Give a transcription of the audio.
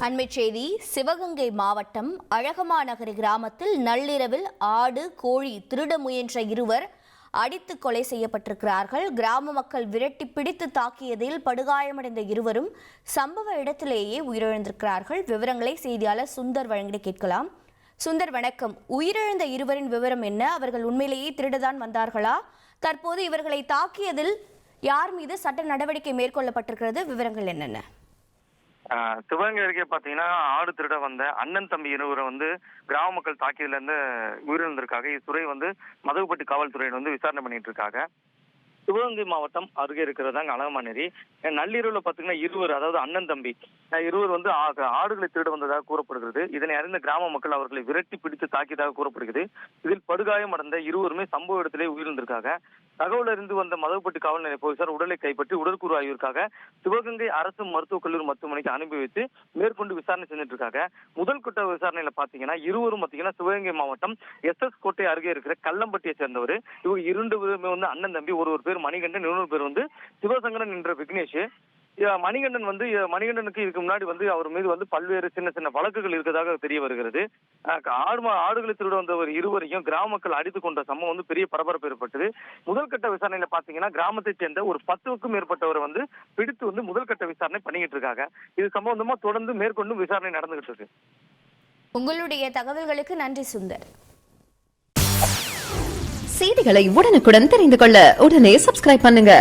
அண்மைச் செய்தி சிவகங்கை மாவட்டம் அழகமாநகர் கிராமத்தில் நள்ளிரவில் ஆடு கோழி திருட முயன்ற இருவர் அடித்து கொலை செய்யப்பட்டிருக்கிறார்கள். கிராம மக்கள் விரட்டி பிடித்து தாக்கியதில் படுகாயமடைந்த இருவரும் சம்பவ இடத்திலேயே உயிரிழந்திருக்கிறார்கள். விவரங்களை செய்தியாளர் சுந்தர் வழங்கி கேட்கலாம். சுந்தர், வணக்கம். உயிரிழந்த இருவரின் விவரம் என்ன? அவர்கள் உண்மையிலேயே திருடதான் வந்தார்களா? தற்போது இவர்களை தாக்கியதில் யார் மீது சட்ட நடவடிக்கை மேற்கொள்ளப்பட்டிருக்கிறது? விவரங்கள் என்னென்ன? சிவகங்கை அருகே பாத்தீங்கன்னா ஆடு திருட வந்த அண்ணன் தம்பி இருவரை கிராம மக்கள் தாக்கியதுல இருந்து உயிரிழந்திருக்காங்க. இத்துறை மதகுப்பட்டி காவல்துறையினர் விசாரணை பண்ணிட்டு இருக்காங்க. சிவகங்கை மாவட்டம் அருகே இருக்கிறதாங்க அழகமாநேரி. நள்ளிரவுல பாத்தீங்கன்னா இருவர், அதாவது அண்ணன் தம்பி இருவர் ஆடுகளை திருட வந்ததாக கூறப்படுகிறது. இதனை அறிந்த கிராம மக்கள் அவர்களை விரட்டி பிடித்து தாக்கியதாக கூறப்படுகிறது. இதில் படுகாயம் அடைந்த இருவருமே சம்பவ இடத்திலே உயிரிழந்திருக்காங்க. தகவல் அறிந்து வந்த மதகுப்பட்டி காவல் நிலைய போலீசார் உடலை கைப்பற்றி உடற்கூறு ஆய்விற்காக சிவகங்கை அரசு மருத்துவக் கல்லூரி மருத்துவமனைக்கு அனுப்பி வைத்து மேற்கொண்டு விசாரணை செஞ்சுட்டு இருக்காங்க. முதல் கட்ட விசாரணையில பாத்தீங்கன்னா இருவரும் சிவகங்கை மாவட்டம் SS கோட்டை அருகே இருக்கிற கல்லம்பட்டியை சேர்ந்தவர். இவங்க இரண்டு பேருமே அண்ணன் தம்பி. ஒரு பேர் மணிகண்டன், இன்னொரு பேர் சிவசங்கரன் என்ற விக்னேஷ். மணிகண்டனுக்கு இதுக்கு முன்னாடி அவர் மீது பல்வேறு சின்ன சின்ன வழக்குகள் இருக்கிறதாக தெரிய வருகிறது. ஆடுகளை திருட வந்தவர் இருவரையும் கிராம மக்கள் அடித்துக் கொண்ட சம்பவம் பெரிய பரபரப்பு ஏற்பட்டது. முதல் கட்ட விசாரணையில பாத்தீங்கன்னா கிராமத்தை சேர்ந்த ஒரு 10க்கும் மேற்பட்டவர் பிடித்து முதல் கட்ட விசாரணை பண்ணிக்கிட்டு இருக்காங்க. இது சம்பந்தமா தொடர்ந்து மேற்கொண்டு விசாரணை நடந்துகிட்டு இருக்கு. உங்களுடைய தகவல்களுக்கு நன்றி சுந்தர். செய்திகளை உடனுக்குடன் தெரிந்து கொள்ள உடனே சப்ஸ்கிரைப் பண்ணுங்க.